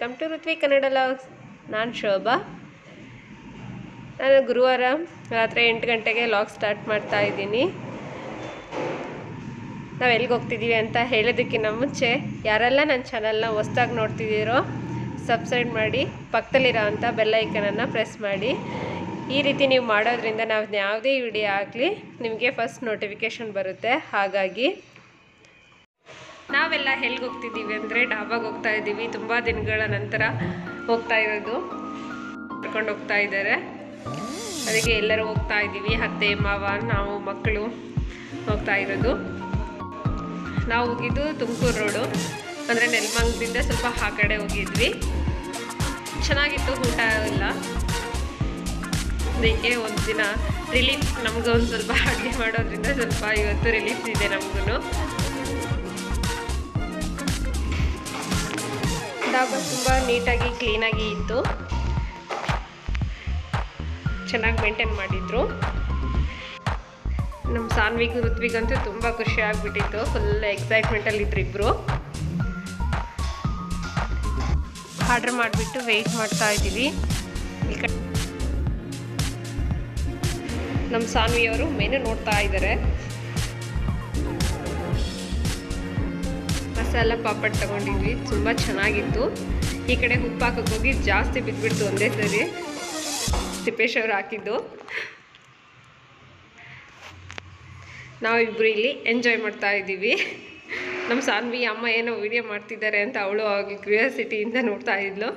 Welcome to Rithvi Kannada logs. ನಾನು ಶೋಭಾ. ನಾನು ಗುರುವಾರ ರಾತ್ರಿ 8 ಗಂಟೆಗೆ ಲಾಗ್ ಸ್ಟಾರ್ಟ್ ಮಾಡ್ತಾ ಇದ್ದೀನಿ. ನಾವು ಎಲ್ಲಿಗೆ ಹೋಗ್ತಿದ್ದೀವಿ ಅಂತ ಹೇಳೋದಕ್ಕಿಂತ ಮುಂಚೆ ಯಾರೆಲ್ಲ ನನ್ನ ಚಾನಲ್ನ ಹೊಸ್ದಾಗಿ ನೋಡ್ತಿದ್ದೀರೋ ಸಬ್ಸ್ಕ್ರೈಬ್ ಮಾಡಿ, ಪಕ್ಕದಲ್ಲಿರೋ ಅಂಥ ಬೆಲ್ ಐಕನನ್ನು ಪ್ರೆಸ್ ಮಾಡಿ. ಈ ರೀತಿ ನೀವು ಮಾಡೋದ್ರಿಂದ ನಾವು ಯಾವುದೇ ವಿಡಿಯೋ ಆಗಲಿ ನಿಮಗೆ ಫಸ್ಟ್ ನೋಟಿಫಿಕೇಷನ್ ಬರುತ್ತೆ. ಹಾಗಾಗಿ ನಾವೆಲ್ಲ ಎಲ್ಲಿಗೆ ಹೋಗ್ತಿದ್ದೀವಿ ಅಂದರೆ ಡಾಬಾಗೆ ಹೋಗ್ತಾ ಇದ್ದೀವಿ. ತುಂಬ ದಿನಗಳ ನಂತರ ಹೋಗ್ತಾ ಇರೋದು, ಕರ್ಕೊಂಡು ಹೋಗ್ತಾ ಇದ್ದಾರೆ. ಅದಕ್ಕೆ ಎಲ್ಲರೂ ಹೋಗ್ತಾ ಇದ್ದೀವಿ, ಅತ್ತೆ ಮಾವ ನಾವು ಮಕ್ಕಳು ಹೋಗ್ತಾ ಇರೋದು. ನಾವು ಹೋಗಿದ್ದು ತುಮಕೂರು ರೋಡು ಅಂದರೆ ನೆಲಮಂಗಲದಿಂದ ಸ್ವಲ್ಪ ಆ ಕಡೆ ಹೋಗಿದ್ವಿ. ಚೆನ್ನಾಗಿತ್ತು ಊಟ ಎಲ್ಲ. ಅದಕ್ಕೆ ಒಂದು ದಿನ ರಿಲೀಫ್, ನಮಗೂ ಒಂದು ಸ್ವಲ್ಪ ಅಡುಗೆ ಮಾಡೋದ್ರಿಂದ ಸ್ವಲ್ಪ ಇವತ್ತು ರಿಲೀಫ್ ಇದೆ ನಮಗೂ. ಡಾಬಾ ತುಂಬ ನೀಟಾಗಿ ಕ್ಲೀನಾಗಿ ಇತ್ತು, ಚೆನ್ನಾಗಿ ಮೇಂಟೈನ್ ಮಾಡಿದ್ರು. ನಮ್ಮ ಸಾನ್ವಿಗೂ ಋತ್ವಿಗಂತೂ ತುಂಬ ಖುಷಿ ಆಗಿಬಿಟ್ಟಿತ್ತು. ಫುಲ್ ಎಕ್ಸೈಟ್ಮೆಂಟಲ್ಲಿ ಇದ್ರು ಇಬ್ಬರು. ಆರ್ಡ್ರ್ ಮಾಡಿಬಿಟ್ಟು ವೆಯ್ಟ್ ಮಾಡ್ತಾ ಇದ್ದೀವಿ. ಈ ಕಡೆ ನಮ್ಮ ಸಾನ್ವಿಯವರು ಮೆನು ನೋಡ್ತಾ ಇದ್ದಾರೆ. ಮಸಾಲ ಪಾಪಡ್ ತಗೊಂಡಿದ್ವಿ, ತುಂಬ ಚೆನ್ನಾಗಿತ್ತು. ಈ ಕಡೆ ಉಪ್ಪು ಹಾಕಕ್ಕೆ ಹೋಗಿ ಜಾಸ್ತಿ ಬಿದ್ದುಬಿಡ್ತು ಒಂದೇ ಸರಿ. ತಿಪ್ಪೇಶ್ ಅವರು ಹಾಕಿದ್ದು. ನಾವಿಬ್ಬರು ಇಲ್ಲಿ ಎಂಜಾಯ್ ಮಾಡ್ತಾ ಇದ್ದೀವಿ. ನಮ್ಮ ಸಾನ್ವಿ ಅಮ್ಮ ಏನೋ ವಿಡಿಯೋ ಮಾಡ್ತಿದ್ದಾರೆ ಅಂತ ಅವಳು ಆಗ ಕ್ಯೂರಿಯಾಸಿಟಿಯಿಂದ ನೋಡ್ತಾ ಇದ್ಲು.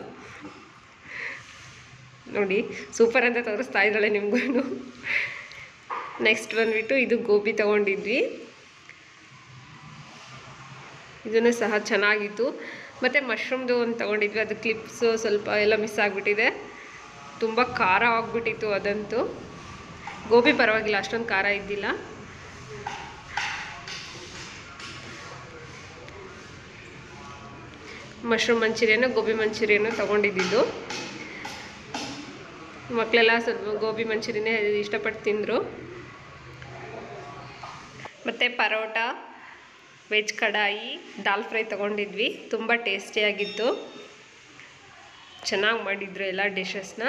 ನೋಡಿ ಸೂಪರ್ ಅಂತ ತೋರಿಸ್ತಾ ಇದ್ದಾಳೆ ನಿಮಗೂ. ನೆಕ್ಸ್ಟ್ ಬಂದುಬಿಟ್ಟು ಇದು ಗೋಬಿ ತೊಗೊಂಡಿದ್ವಿ. ಇದನ್ನು ಸಹ ಚೆನ್ನಾಗಿತ್ತು. ಮತ್ತು ಮಶ್ರೂಮ್ದು ಒಂದು ತೊಗೊಂಡಿದ್ವಿ, ಅದು ಕ್ಲಿಪ್ಸು ಸ್ವಲ್ಪ ಎಲ್ಲ ಮಿಸ್ ಆಗಿಬಿಟ್ಟಿದೆ. ತುಂಬ ಖಾರ ಆಗಿಬಿಟ್ಟಿತ್ತು ಅದಂತೂ. ಗೋಬಿ ಪರವಾಗಿಲ್ಲ, ಅಷ್ಟೊಂದು ಖಾರ ಇದ್ದಿಲ್ಲ. ಮಶ್ರೂಮ್ ಮಂಚೂರಿಯನು ಗೋಬಿ ಮಂಚೂರಿಯನು ತೊಗೊಂಡಿದ್ದು. ಮಕ್ಕಳೆಲ್ಲ ಸ್ವಲ್ಪ ಗೋಬಿ ಮಂಚೂರಿಯನ್ನೇ ಇಷ್ಟಪಟ್ಟು ತಿಂದರು. ಮತ್ತು ಪರೋಟ, ವೆಜ್ ಕಡಾಯಿ, ದಾಲ್ ಫ್ರೈ ತೊಗೊಂಡಿದ್ವಿ. ತುಂಬ ಟೇಸ್ಟಿಯಾಗಿತ್ತು, ಚೆನ್ನಾಗಿ ಮಾಡಿದ್ರು ಎಲ್ಲ ಡಿಶಸ್ನ.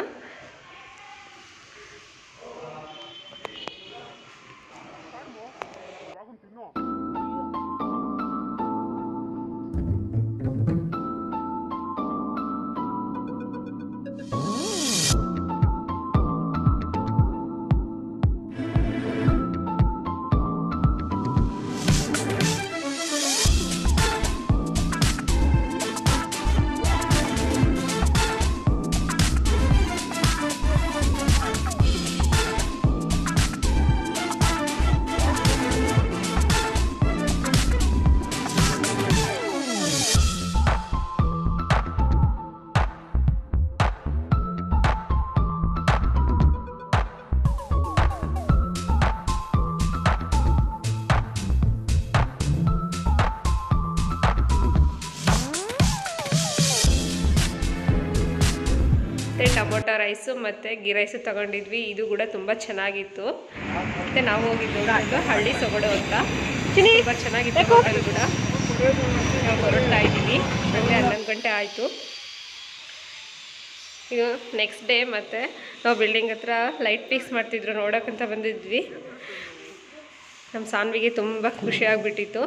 ಟೊಮೊಟೊ ರೈಸು ಮತ್ತು ಗೀ ರೈಸು ತೊಗೊಂಡಿದ್ವಿ. ಇದು ಕೂಡ ತುಂಬ ಚೆನ್ನಾಗಿತ್ತು. ಮತ್ತು ನಾವು ಹೋಗಿದ್ದು ಹಳ್ಳಿ ಸೊಗಡು ಅಂತ, ತುಂಬ ಚೆನ್ನಾಗಿತ್ತು ಹೋಟೆಲ್ ಕೂಡ. ನಾವು ಹೊರಡ್ತಾ ಇದ್ದೀವಿ, ಅಂದರೆ 11 ಗಂಟೆ ಆಯಿತು. ಇದು ನೆಕ್ಸ್ಟ್ ಡೇ. ಮತ್ತು ನಾವು ಬಿಲ್ಡಿಂಗ್ ಹತ್ರ ಲೈಟ್ ಫಿಕ್ಸ್ ಮಾಡ್ತಿದ್ರು, ನೋಡೋಕ್ಕಂತ ಬಂದಿದ್ವಿ. ನಮ್ಮ ಸಾನ್ವಿಗೆ ತುಂಬ ಖುಷಿ ಆಗಿಬಿಟ್ಟಿತ್ತು.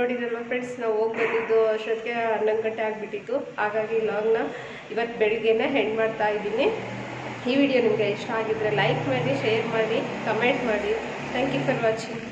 ನೋಡಿದ್ರಲ್ಲ ಫ್ರೆಂಡ್ಸ್, ನಾವು ಹೋಗಿ ಬಂದಿದ್ದು ಅಷ್ಟೊತ್ತಿಗೆ 11 ಗಂಟೆ ಆಗಿಬಿಟ್ಟಿತ್ತು. ಹಾಗಾಗಿ ಲಾಗ್ನ ಇವತ್ತು ಬೆಳಗ್ಗೆನೇ ಎಂಡ್ ಮಾಡ್ತಾ ಇದ್ದೀನಿ. ಈ ವಿಡಿಯೋ ನಿಮಗೆ ಇಷ್ಟ ಆಗಿದ್ದರೆ ಲೈಕ್ ಮಾಡಿ, ಶೇರ್ ಮಾಡಿ, ಕಮೆಂಟ್ ಮಾಡಿ. Thank you for watching.